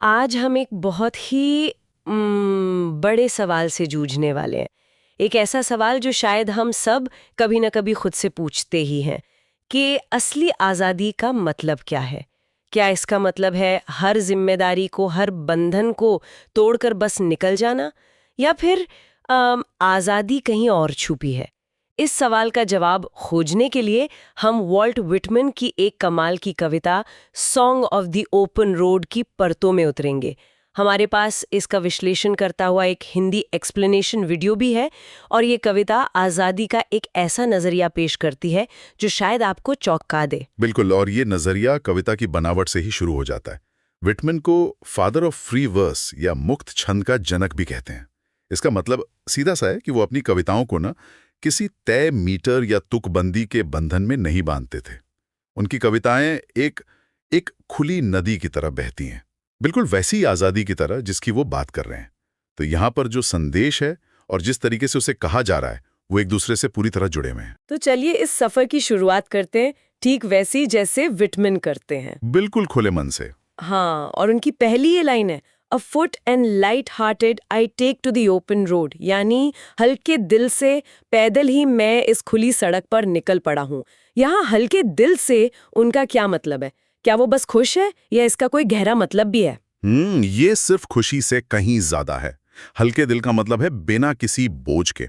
आज हम एक बहुत ही बड़े सवाल से जूझने वाले हैं। एक ऐसा सवाल जो शायद हम सब कभी ना कभी खुद से पूछते ही हैं कि असली आज़ादी का मतलब क्या है? क्या इसका मतलब है हर जिम्मेदारी को, हर बंधन को तोड़कर बस निकल जाना, या फिर आज़ादी कहीं और छुपी है? इस सवाल का जवाब खोजने के लिए हम वॉल्ट व्हिटमन की एक कमाल की कविता song of the open road की परतों में उतरेंगे। हमारे पास इसका विश्लेषण करता हुआ एक हिंदी एक्सप्लेनेशन वीडियो भी है, और ये कविता आज़ादी का एक ऐसा नज़रिया पेश करती है जो शायद आपको चौंका दे। बिल्कुल, और ये नजरिया कविता की बनावट से ही शुरू हो जाता है। विटमन को फादर ऑफ फ्री वर्स या मुक्त छंद का जनक भी कहते हैं। इसका मतलब सीधा सा है कि वो अपनी कविताओं को ना किसी तय मीटर या तुकबंदी के बंधन में नहीं बांधते थे। उनकी कविताएं एक एक खुली नदी की तरह बहती हैं, बिल्कुल वैसी आज़ादी की तरह जिसकी वो बात कर रहे हैं। तो यहाँ पर जो संदेश है और जिस तरीके से उसे कहा जा रहा है, वो एक दूसरे से पूरी तरह जुड़े हुए हैं। तो चलिए इस सफ़र की शुरुआत करते हैं, ठीक वैसी जैसे व्हिटमन करते हैं। बिल्कुल खुले मन से। हाँ, और उनकी पहली ये लाइन है, afoot and light hearted I take to the open road, यानी हल्के दिल से पैदल ही मैं इस खुली सड़क पर निकल पड़ा हूँ। यहाँ हल्के दिल से उनका क्या मतलब है? क्या वो बस खुश है या इसका कोई गहरा मतलब भी है? ये सिर्फ खुशी से कहीं ज्यादा है। हल्के दिल का मतलब है बिना किसी बोझ के।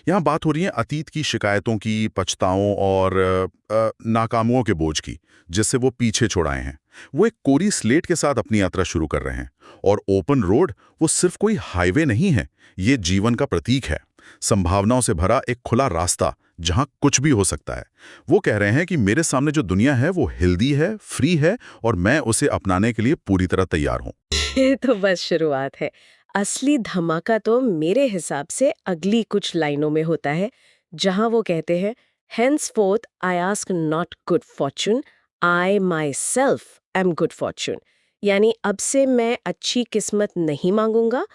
यहाँ बात हो रही है अतीत की शिकायतों की, पछताओं और नाकामियों के बोझ की, जिससे वो पीछे छोड़ाए हैं। वो एक कोरी स्लेट के साथ अपनी यात्रा शुरू कर रहे हैं। और ओपन रोड वो सिर्फ कोई हाईवे नहीं है, ये जीवन का प्रतीक है। संभावनाओं से भरा एक खुला रास्ता जहां कुछ भी हो सकता है। वो कह रहे हैं कि मेरे सामने जो दुनिया है वो हेल्दी है, फ्री है, और मैं उसे अपनाने के लिए पूरी तरह तैयार हूं। ये तो बस शुरुआत है। असली धमाका तो मेरे हिसाब से अगली कुछ लाइनों में होता है, जहां वो कहते हैं, henceforth I ask not good fortune, I myself am good fortune। यानी अब से मैं अच्छी किस्मत नहीं मांगूंगा,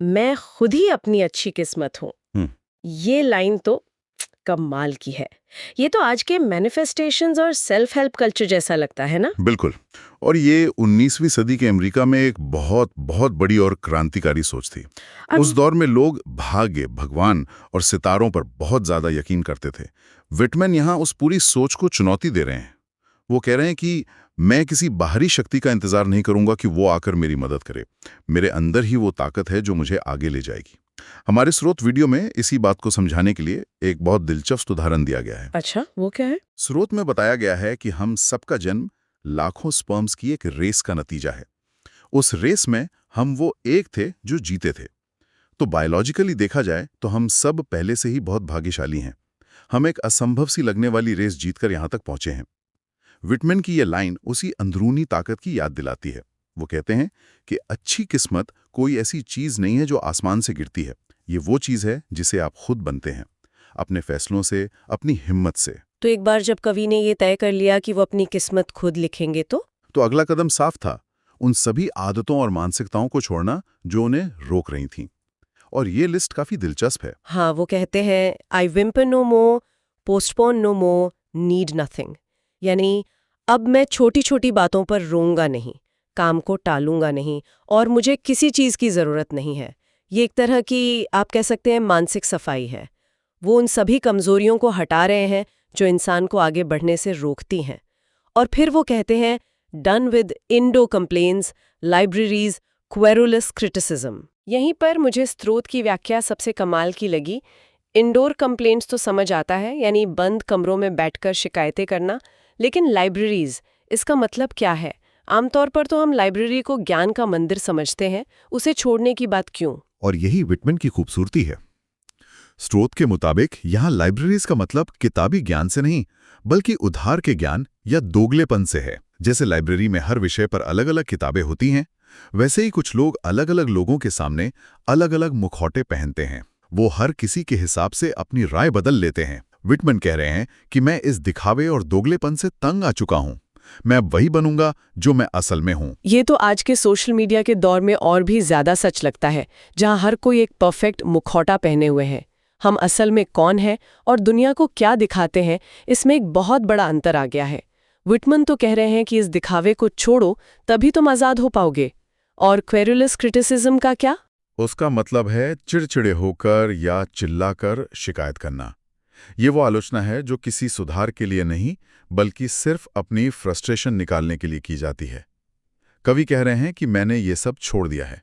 मैं खुद ही अपनी अच्छी किस्मत हूँ। हम्म। ये लाइन तो कमाल की है। ये तो आज के मैनिफेस्टेशंस और सेल्फ हेल्प कल्चर जैसा लगता है ना? बिल्कुल। और ये 19वीं सदी के अमेरिका में एक बहुत बहुत बड़ी और क्रांतिकारी सोच थी। उस दौर में लोग भाग्य, भगवान और सितारों पर बहुत ज्यादा यकीन करते थे। विटमैन यहाँ उस पूरी सोच को चुनौती दे रहे हैं। वो कह रहे हैं कि मैं किसी बाहरी शक्ति का इंतजार नहीं करूंगा कि वो आकर मेरी मदद करे। मेरे अंदर ही वो ताकत है जो मुझे आगे ले जाएगी। हमारे स्रोत वीडियो में इसी बात को समझाने के लिए एक बहुत दिलचस्प उदाहरण दिया गया है। अच्छा, वो क्या है? स्रोत में बताया गया है कि हम सबका जन्म लाखों स्पर्म्स की एक रेस का नतीजा है। उस रेस में हम वो एक थे जो जीते थे। तो बायोलॉजिकली देखा जाए तो हम सब पहले से ही बहुत भाग्यशाली हैं। हम एक असंभव सी लगने वाली रेस जीतकर यहां तक पहुंचे हैं। विटमैन की यह लाइन उसी अंदरूनी ताकत की याद दिलाती है। वो कहते हैं कि अच्छी किस्मत कोई ऐसी चीज नहीं है जो आसमान से गिरती है। ये वो चीज है जिसे आप खुद बनते हैं, अपने फैसलों से, अपनी हिम्मत से। तो एक बार जब कवि ने ये तय कर लिया कि वो अपनी किस्मत खुद लिखेंगे, तो अगला कदम साफ था, उन सभी आदतों और मानसिकताओं को छोड़ना जो उन्हें रोक रही थीं। और ये लिस्ट काफी दिलचस्प है। हाँ, वो कहते हैं, आई विम्पर नो मोर, पोस्टपोन नो मोर, नीड नथिंग। यानी अब मैं छोटी छोटी बातों पर रोऊंगा नहीं, काम को टालूंगा नहीं, और मुझे किसी चीज की जरूरत नहीं है। ये एक तरह की, आप कह सकते हैं, मानसिक सफाई है। वो उन सभी कमजोरियों को हटा रहे हैं जो इंसान को आगे बढ़ने से रोकती हैं। और फिर वो कहते हैं, done with indoor complaints, libraries, querulous criticism. यहीं पर मुझे स्रोत की व्याख्या सबसे कमाल की लगी। इंडोर कंप्लेंट्स तो समझ आता है, यानी बंद कमरों में बैठकर शिकायतें करना, लेकिन लाइब्रेरीज, इसका मतलब क्या है? आमतौर पर तो हम लाइब्रेरी को ज्ञान का मंदिर समझते हैं, उसे छोड़ने की बात क्यों? और यही विटमैन की खूबसूरती है। स्रोत के मुताबिक यहाँ लाइब्रेरीज का मतलब किताबी ज्ञान से नहीं, बल्कि उधार के ज्ञान या दोगलेपन से है। जैसे लाइब्रेरी में हर विषय पर अलग अलग किताबें होती हैं, वैसे ही कुछ लोग अलग अलग लोगों के सामने अलग अलग मुखौटे पहनते हैं। वो हर किसी के हिसाब से अपनी राय बदल लेते हैं। विटमैन कह रहे हैं कि मैं इस दिखावे और दोगलेपन से तंग आ चुका हूं। मैं अब वही बनूंगा जो मैं असल में हूं। ये तो आज के सोशल मीडिया के दौर में और भी ज्यादा सच लगता है, जहां हर कोई एक परफेक्ट मुखौटा पहने हुए है। हम असल में कौन हैं और दुनिया को क्या दिखाते हैं, इसमें एक बहुत बड़ा अंतर आ गया है। विटमैन तो कह रहे हैं कि इस दिखावे को छोड़ो, तभी तुम आजाद हो पाओगे। और क्वेरुलस क्रिटिसिज्म का क्या? उसका मतलब है चिड़चिड़े होकर या चिल्लाकर शिकायत करना। ये वो आलोचना है जो किसी सुधार के लिए नहीं, बल्कि सिर्फ अपनी फ्रस्ट्रेशन निकालने के लिए की जाती है। कवि कह रहे हैं कि मैंने ये सब छोड़ दिया है।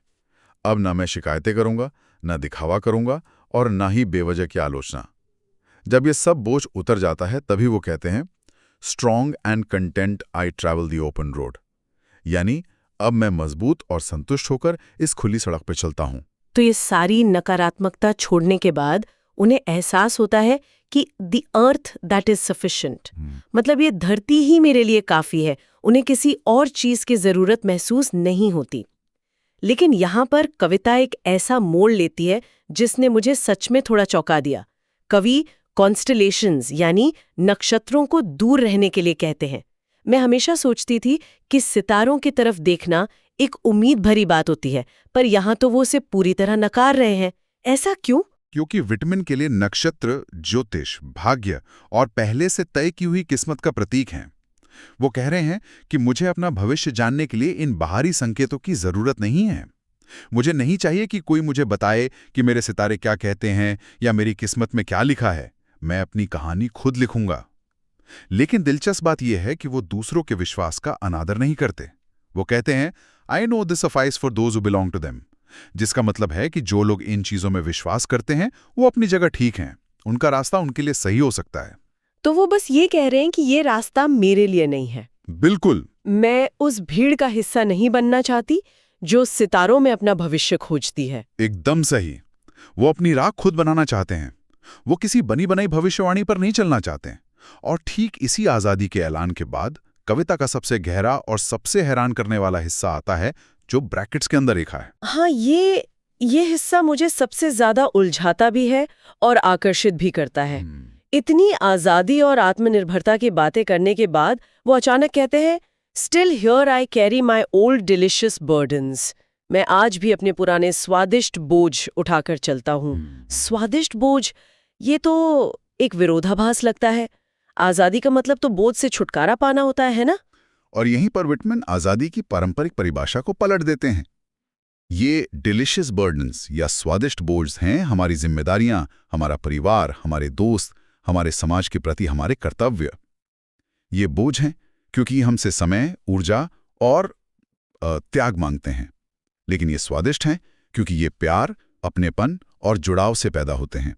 अब ना मैं शिकायतें करूंगा, ना दिखावा करूंगा और ना ही बेवजह की आलोचना। जब ये सब बोझ उतर जाता है तभी वो कहते हैं, strong and content I travel the open road. यानी अब मैं मजबूत और संतुष्ट होकर इस खुली सड़क पर चलता हूं। तो ये सारी नकारात्मकता छोड़ने के बाद उन्हें एहसास होता है कि the earth that is sufficient, मतलब ये धरती ही मेरे लिए काफी है। उन्हें किसी और चीज की जरूरत महसूस नहीं होती। लेकिन यहाँ पर कविता एक ऐसा मोड़ लेती है जिसने मुझे सच में थोड़ा चौंका दिया। कवि कॉन्स्टलेशंस यानी नक्षत्रों को दूर रहने के लिए कहते हैं। मैं हमेशा सोचती थी कि सितारों की तरफ देखना एक उम्मीद भरी बात होती है, पर यहाँ तो वो उसे पूरी तरह नकार रहे हैं। ऐसा क्यों? क्योंकि विटमिन के लिए नक्षत्र ज्योतिष, भाग्य और पहले से तय की हुई किस्मत का प्रतीक हैं। वो कह रहे हैं कि मुझे अपना भविष्य जानने के लिए इन बाहरी संकेतों की जरूरत नहीं है। मुझे नहीं चाहिए कि कोई मुझे बताए कि मेरे सितारे क्या कहते हैं या मेरी किस्मत में क्या लिखा है। मैं अपनी कहानी खुद लिखूंगा। लेकिन दिलचस्प बात यह है कि वो दूसरों के विश्वास का अनादर नहीं करते। वो कहते हैं, I know this suffices for those who belong to them, जिसका मतलब है कि जो लोग इन चीजों में विश्वास करते हैं वो अपनी जगह ठीक हैं। उनका रास्ता उनके लिए सही हो सकता है। तो वो बस ये कह रहे हैं कि ये रास्ता मेरे लिए नहीं है। बिल्कुल। मैं उस भीड़ का हिस्सा नहीं बनना चाहती जो सितारों में अपना भविष्य खोजती है। एकदम सही। वो अपनी राह खुद बनाना चाहते हैं। वो किसी बनी बनाई भविष्यवाणी पर नहीं चलना चाहते। और ठीक इसी आजादी के ऐलान के बाद कविता का सबसे गहरा और सबसे हैरान करने वाला हिस्सा आता है, जो ब्रैकेट्स के अंदर लिखा है। हाँ, ये हिस्सा मुझे सबसे ज्यादा उलझाता भी है और आकर्षित भी करता है। इतनी आजादी और आत्मनिर्भरता की बातें करने के बाद वो अचानक कहते हैं, still here I carry my old delicious burdens. मैं आज भी अपने पुराने स्वादिष्ट बोझ उठाकर चलता हूँ। स्वादिष्ट बोझ, ये तो एक विरोधाभास लगता है। आजादी का मतलब तो बोझ से छुटकारा पाना होता है ना? और यहीं पर विटमन आजादी की पारंपरिक परिभाषा को पलट देते हैं। ये डिलिशियस बर्डन्स या स्वादिष्ट बोझ हैं हमारी जिम्मेदारियां, हमारा परिवार, हमारे दोस्त, हमारे समाज के प्रति हमारे कर्तव्य। ये बोझ हैं क्योंकि हमसे समय, ऊर्जा और त्याग मांगते हैं। लेकिन ये स्वादिष्ट हैं क्योंकि ये प्यार, अपनेपन और जुड़ाव से पैदा होते हैं।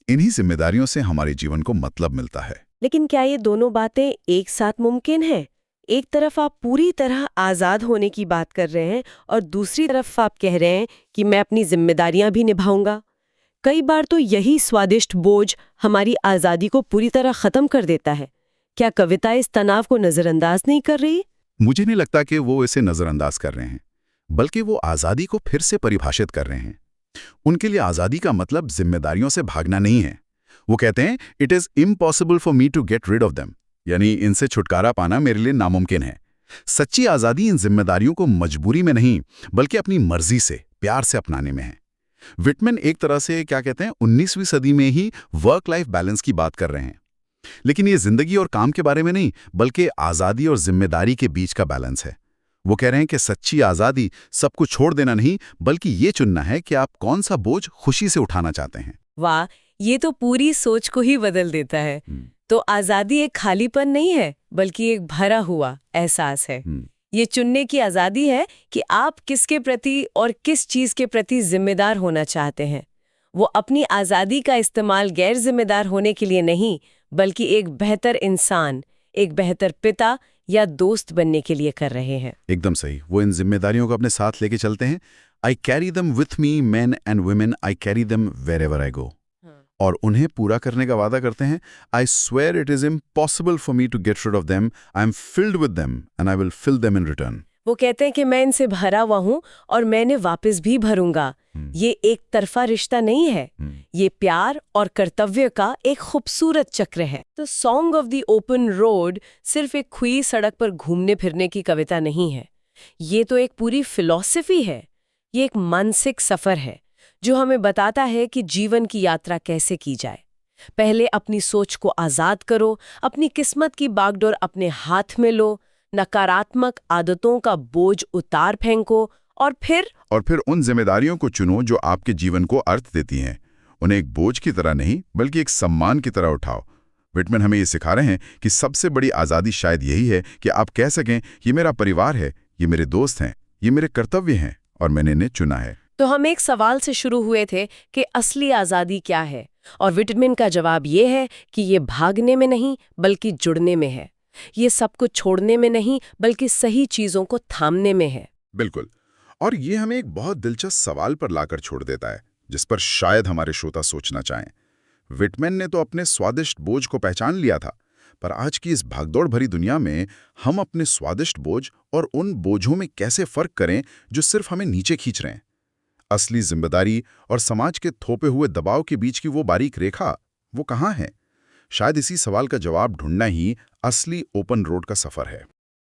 इन्हीं जिम्मेदारियों से हमारे जीवन को मतलब मिलता है। लेकिन क्या ये दोनों बातें एक साथ मुमकिन है? एक तरफ आप पूरी तरह आज़ाद होने की बात कर रहे हैं और दूसरी तरफ आप कह रहे हैं कि मैं अपनी जिम्मेदारियां भी निभाऊंगा। कई बार तो यही स्वादिष्ट बोझ हमारी आज़ादी को पूरी तरह ख़त्म कर देता है। क्या कविता इस तनाव को नज़रअंदाज नहीं कर रही? मुझे नहीं लगता कि वो इसे नज़रअंदाज कर रहे हैं, बल्कि वो आज़ादी को फिर से परिभाषित कर रहे हैं। उनके लिए आज़ादी का मतलब जिम्मेदारियों से भागना नहीं है। वो कहते हैं, it is impossible for me to get rid of them, यानी इनसे छुटकारा पाना मेरे लिए नामुमकिन है। सच्ची आज़ादी इन जिम्मेदारियों को मजबूरी में नहीं, बल्कि अपनी मर्जी से, प्यार से अपनाने में है। विटमन एक तरह से क्या कहते हैं, 19वीं सदी में ही वर्क लाइफ बैलेंस की बात कर रहे हैं। लेकिन ये जिंदगी और काम के बारे में नहीं, बल्कि आज़ादी और जिम्मेदारी के बीच का बैलेंस है। वो कह रहे हैं कि सच्ची आज़ादी सब कुछ छोड़ देना नहीं, बल्कि ये चुनना है कि आप कौन सा बोझ खुशी से उठाना चाहते हैं। वाह, ये तो पूरी सोच को ही बदल देता है। तो आज़ादी एक खालीपन नहीं है, बल्कि एक भरा हुआ एहसास है। ये चुनने की आज़ादी है कि आप किसके प्रति और किस चीज़ के प्रति जिम्मेदार होना चाहते हैं। वो अपनी आज़ादी का इस्तेमाल गैर जिम्मेदार होने के लिए नहीं, बल्कि एक बेहतर इंसान, एक बेहतर पिता या दोस्त बनने के लिए कर रहे हैं। एकदम सही। वो इन जिम्मेदारियों को अपने साथ लेके चलते हैं। I carry them with me, man and women, I carry them wherever I go. और उन्हें पूरा करने का वादा करते हैं। I swear it is impossible for me to get rid of them, I am filled with them and I will fill them in return. वो कहते हैं कि मैं इनसे भरा हुआ हूं और मैंने वापस भी भरूंगा। ये एक तरफा रिश्ता नहीं है, ये प्यार और कर्तव्य का एक खूबसूरत चक्र है। तो song of the open road सिर्फ एक खुली सड़क पर घूमने फिरने की कविता नहीं है। ये तो एक पूरी फिलॉसफी है। ये एक मानसिक सफर है जो हमें बताता है कि जीवन की यात्रा कैसे की जाए। पहले अपनी सोच को आज़ाद करो, अपनी किस्मत की बागडोर अपने हाथ में लो, नकारात्मक आदतों का बोझ उतार फेंको और फिर उन जिम्मेदारियों को चुनो जो आपके जीवन को अर्थ देती हैं। उन्हें एक बोझ की तरह नहीं, बल्कि एक सम्मान की तरह उठाओ। विटमैन हमें ये सिखा रहे हैं कि सबसे बड़ी आज़ादी शायद यही है कि आप कह सकें, ये मेरा परिवार है, ये मेरे दोस्त हैं, ये मेरे कर्तव्य हैं और मैंने इन्हें चुना है। तो हम एक सवाल से शुरू हुए थे कि असली आज़ादी क्या है, और विटमिन का जवाब ये है कि ये भागने में नहीं बल्कि जुड़ने में है। ये सब कुछ छोड़ने में नहीं बल्कि सही चीज़ों को थामने में है। बिल्कुल। और ये हमें एक बहुत दिलचस्प सवाल पर लाकर छोड़ देता है, जिस पर शायद हमारे श्रोता सोचना चाहें। विटमैन ने तो अपने स्वादिष्ट बोझ को पहचान लिया था, पर आज की इस भागदौड़ भरी दुनिया में हम अपने स्वादिष्ट बोझ और उन बोझों में कैसे फर्क करें जो सिर्फ हमें नीचे खींच रहे हैं? असली जिम्मेदारी और समाज के थोपे हुए दबाव के बीच की वो बारीक रेखा, वो कहाँ है? शायद इसी सवाल का जवाब ढूंढना ही असली ओपन रोड का सफर है।